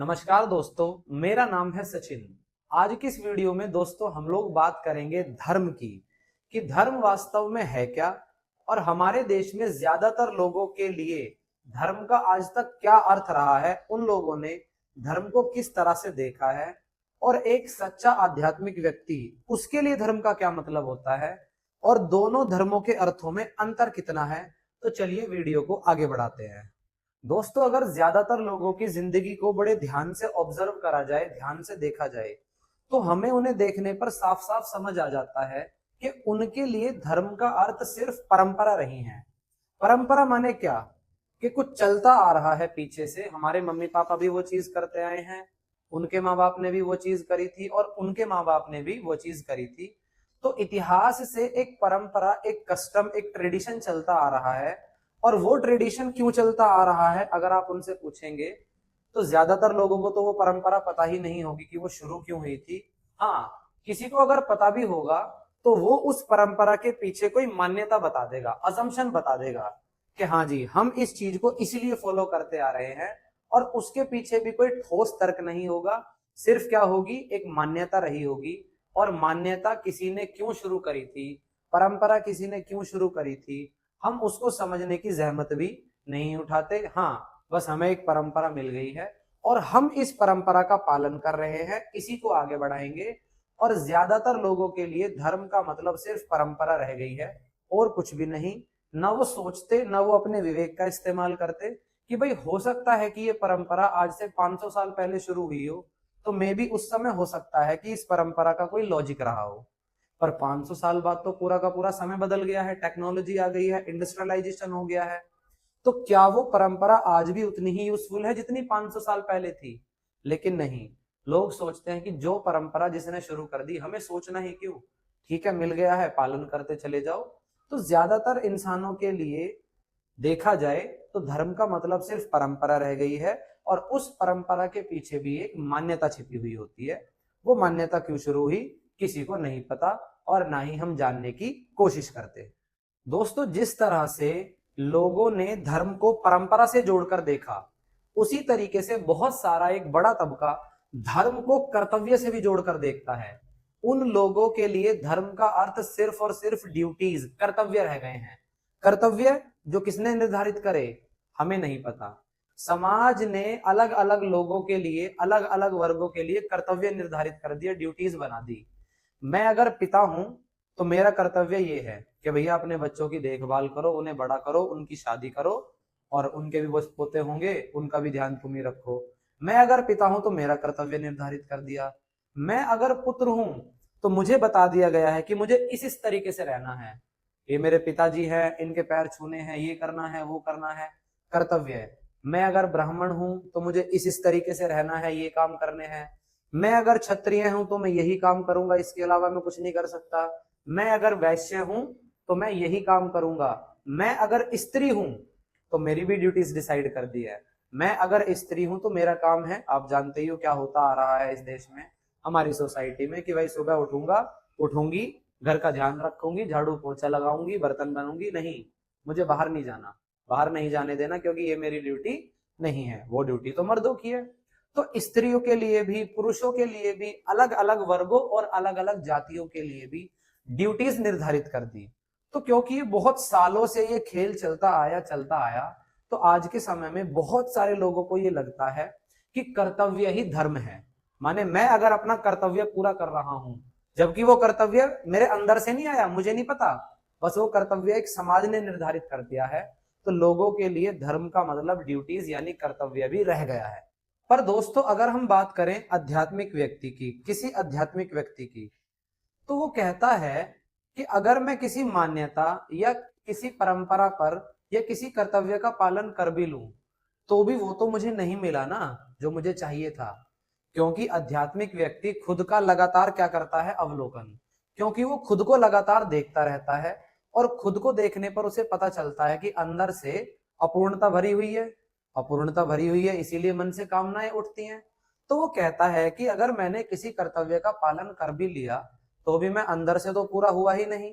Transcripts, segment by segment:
नमस्कार दोस्तों, मेरा नाम है सचिन। आज की इस वीडियो में दोस्तों हम लोग बात करेंगे धर्म की कि धर्म वास्तव में है क्या और हमारे देश में ज्यादातर लोगों के लिए धर्म का आज तक क्या अर्थ रहा है, उन लोगों ने धर्म को किस तरह से देखा है और एक सच्चा आध्यात्मिक व्यक्ति उसके लिए धर्म का क्या मतलब होता है और दोनों धर्मों के अर्थों में अंतर कितना है। तो चलिए वीडियो को आगे बढ़ाते हैं। दोस्तों, अगर ज्यादातर लोगों की जिंदगी को बड़े ध्यान से ऑब्जर्व करा जाए, ध्यान से देखा जाए, तो हमें उन्हें देखने पर साफ साफ समझ आ जाता है कि उनके लिए धर्म का अर्थ सिर्फ परंपरा रही है। परंपरा माने क्या? कि कुछ चलता आ रहा है पीछे से, हमारे मम्मी पापा भी वो चीज करते आए हैं, उनके माँ बाप ने भी वो चीज करी थी और उनके माँ बाप ने भी वो चीज करी थी। तो इतिहास से एक परंपरा, एक कस्टम, एक ट्रेडिशन चलता आ रहा है। और वो ट्रेडिशन क्यों चलता आ रहा है अगर आप उनसे पूछेंगे तो ज्यादातर लोगों को तो वो परंपरा पता ही नहीं होगी कि वो शुरू क्यों हुई थी। हाँ, किसी को अगर पता भी होगा तो वो उस परंपरा के पीछे कोई मान्यता बता देगा, असम्पशन बता देगा कि हाँ जी, हम इस चीज को इसलिए फॉलो करते आ रहे हैं। और उसके पीछे भी कोई ठोस तर्क नहीं होगा, सिर्फ क्या होगी, एक मान्यता रही होगी। और मान्यता किसी ने क्यों शुरू करी थी, परंपरा किसी ने क्यों शुरू करी थी, हम उसको समझने की जहमत भी नहीं उठाते। हाँ, बस हमें एक परंपरा मिल गई है और हम इस परंपरा का पालन कर रहे हैं, इसी को आगे बढ़ाएंगे। और ज्यादातर लोगों के लिए धर्म का मतलब सिर्फ परंपरा रह गई है और कुछ भी नहीं। न वो सोचते, न वो अपने विवेक का इस्तेमाल करते कि भाई हो सकता है कि ये परंपरा आज से 500 साल पहले शुरू हुई हो, तो मे भी उस समय हो सकता है कि इस परंपरा का कोई लॉजिक रहा हो। पर 500 साल बाद तो पूरा का पूरा समय बदल गया है, टेक्नोलॉजी आ गई है, इंडस्ट्रियलाइजेशन हो गया है। तो क्या वो परंपरा आज भी उतनी ही यूजफुल है जितनी 500 साल पहले थी? लेकिन नहीं, लोग सोचते हैं कि जो परंपरा जिसने शुरू कर दी, हमें सोचना ही क्यों, ठीक है मिल गया है, पालन करते चले जाओ। तो ज्यादातर इंसानों के लिए देखा जाए तो धर्म का मतलब सिर्फ परंपरा रह गई है और उस परंपरा के पीछे भी एक मान्यता छिपी हुई होती है। वो मान्यता क्यों शुरू हुई किसी को नहीं पता और ना ही हम जानने की कोशिश करते। दोस्तों, जिस तरह से लोगों ने धर्म को परंपरा से जोड़कर देखा, उसी तरीके से बहुत सारा एक बड़ा तबका धर्म को कर्तव्य से भी जोड़कर देखता है। उन लोगों के लिए धर्म का अर्थ सिर्फ और सिर्फ ड्यूटीज, कर्तव्य रह गए हैं। कर्तव्य जो किसने निर्धारित करे, हमें नहीं पता। समाज ने अलग अलग लोगों के लिए, अलग अलग वर्गों के लिए कर्तव्य निर्धारित कर दिया, ड्यूटीज बना दी। मैं अगर पिता हूं तो मेरा कर्तव्य ये है कि भैया अपने बच्चों की देखभाल करो, उन्हें बड़ा करो, उनकी शादी करो और उनके भी वो पोते होंगे, उनका भी ध्यान तुम ही रखो। मैं अगर पिता हूं तो मेरा कर्तव्य निर्धारित कर दिया। मैं अगर पुत्र हूं तो मुझे बता दिया गया है कि मुझे इस तरीके से रहना है। ये मेरे पिताजी हैं, इनके पैर छूने हैं, ये करना है, वो करना है, कर्तव्य है। मैं अगर ब्राह्मण हूं तो मुझे इस तरीके से रहना है, ये काम करने हैं। मैं अगर क्षत्रिय हूं तो मैं यही काम करूंगा, इसके अलावा मैं कुछ नहीं कर सकता। मैं अगर वैश्य हूं तो मैं यही काम करूंगा। मैं अगर स्त्री हूं तो मेरी भी ड्यूटीज डिसाइड कर दी है। मैं अगर स्त्री हूं तो मेरा काम है, आप जानते ही हो क्या होता आ रहा है इस देश में, हमारी सोसाइटी में, कि भाई सुबह उठूंगा, उठूंगी, घर का ध्यान रखूंगी, झाड़ू पोछा लगाऊंगी, बर्तन बनूंगी, नहीं, मुझे बाहर नहीं जाना, बाहर नहीं जाने देना, क्योंकि ये मेरी ड्यूटी नहीं है, वो ड्यूटी तो मर्दों की है। तो स्त्रियों के लिए भी, पुरुषों के लिए भी, अलग अलग वर्गों और अलग अलग जातियों के लिए भी ड्यूटीज निर्धारित कर दी। तो क्योंकि ये बहुत सालों से ये खेल चलता आया, तो आज के समय में बहुत सारे लोगों को ये लगता है कि कर्तव्य ही धर्म है। माने मैं अगर अपना कर्तव्य पूरा कर रहा हूं, जबकि वो कर्तव्य मेरे अंदर से नहीं आया, मुझे नहीं पता, बस वो कर्तव्य एक समाज ने निर्धारित कर दिया है, तो लोगों के लिए धर्म का मतलब ड्यूटीज यानी कर्तव्य भी रह गया है। पर दोस्तों, अगर हम बात करें आध्यात्मिक व्यक्ति की, किसी आध्यात्मिक व्यक्ति की, तो वो कहता है कि अगर मैं किसी मान्यता या किसी परंपरा पर या किसी कर्तव्य का पालन कर भी लूं, तो भी वो तो मुझे नहीं मिला ना जो मुझे चाहिए था। क्योंकि आध्यात्मिक व्यक्ति खुद का लगातार क्या करता है, अवलोकन। क्योंकि वो खुद को लगातार देखता रहता है और खुद को देखने पर उसे पता चलता है कि अंदर से अपूर्णता भरी हुई है, अपूर्णता भरी हुई है, इसीलिए मन से कामनाएं उठती हैं। तो वो कहता है कि अगर मैंने किसी कर्तव्य का पालन कर भी लिया तो भी मैं अंदर से तो पूरा हुआ ही नहीं।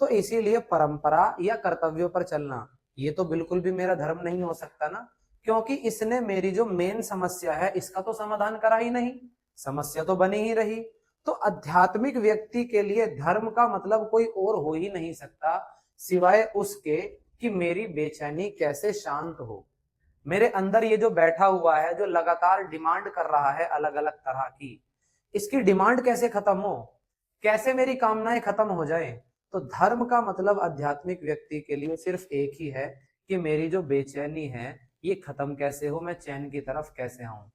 तो इसीलिए परंपरा या कर्तव्यों पर चलना ये तो बिल्कुल भी मेरा धर्म नहीं हो सकता ना। क्योंकि इसने मेरी जो मेन समस्या है इसका तो समाधान करा ही नहीं, समस्या तो बनी ही रही। तो आध्यात्मिक व्यक्ति के लिए धर्म का मतलब कोई और हो ही नहीं सकता सिवाय उसके कि मेरी बेचैनी कैसे शांत हो। मेरे अंदर ये जो बैठा हुआ है, जो लगातार डिमांड कर रहा है अलग अलग तरह की, इसकी डिमांड कैसे खत्म हो, कैसे मेरी कामनाएं खत्म हो जाएं। तो धर्म का मतलब आध्यात्मिक व्यक्ति के लिए सिर्फ एक ही है कि मेरी जो बेचैनी है ये खत्म कैसे हो, मैं चैन की तरफ कैसे आऊं।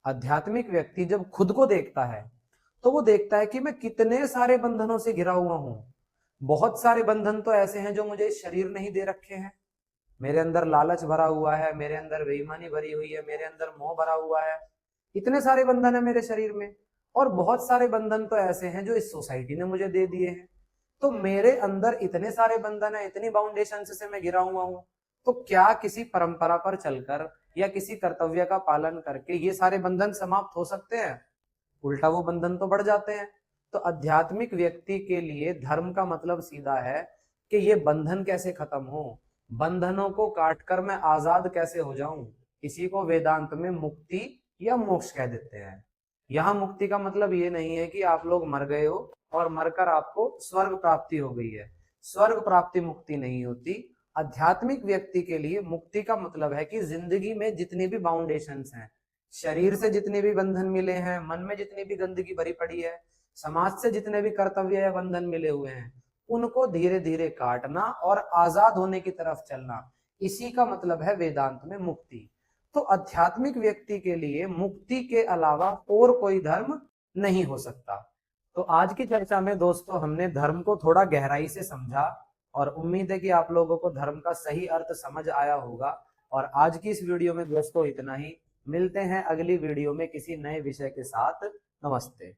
आध्यात्मिक व्यक्ति जब खुद को देखता है तो वो देखता है कि मैं कितने सारे बंधनों से घिरा हुआ हूं। बहुत सारे बंधन तो ऐसे हैं जो मुझे इस शरीर ने ही दे रखे हैं। मेरे अंदर लालच भरा हुआ है, मेरे अंदर बेईमानी भरी हुई है, मेरे अंदर मोह भरा हुआ है। इतने सारे बंधन है मेरे शरीर में। और बहुत सारे बंधन तो ऐसे हैं जो इस सोसाइटी ने मुझे दे दिए हैं। तो मेरे अंदर इतने सारे बंधन है, इतनी बाउंडेशन से मैं घिरा हुआ हूं। तो क्या किसी परंपरा पर चलकर या किसी कर्तव्य का पालन करके ये सारे बंधन समाप्त हो सकते हैं? उल्टा वो बंधन तो बढ़ जाते हैं। तो आध्यात्मिक व्यक्ति के लिए धर्म का मतलब सीधा है कि ये बंधन कैसे खत्म हो, बंधनों को काटकर मैं आजाद कैसे हो जाऊं। इसी को वेदांत में मुक्ति या मोक्ष कह देते हैं। यहाँ मुक्ति का मतलब ये नहीं है कि आप लोग मर गए हो और मरकर आपको स्वर्ग प्राप्ति हो गई है। स्वर्ग प्राप्ति मुक्ति नहीं होती। आध्यात्मिक व्यक्ति के लिए मुक्ति का मतलब है कि जिंदगी में जितनी भी बाउंडेशंस हैं, शरीर से जितने भी बंधन मिले हैं, मन में जितनी भी गंदगी भरी पड़ी है, समाज से जितने भी कर्तव्य या बंधन मिले हुए हैं, उनको धीरे धीरे काटना और आजाद होने की तरफ चलना, इसी का मतलब है वेदांत में मुक्ति। तो आध्यात्मिक व्यक्ति के लिए मुक्ति के अलावा और कोई धर्म नहीं हो सकता। तो आज की चर्चा में दोस्तों हमने धर्म को थोड़ा गहराई से समझा और उम्मीद है कि आप लोगों को धर्म का सही अर्थ समझ आया होगा। और आज की इस वीडियो में दोस्तों इतना ही। मिलते हैं अगली वीडियो में किसी नए विषय के साथ। नमस्ते।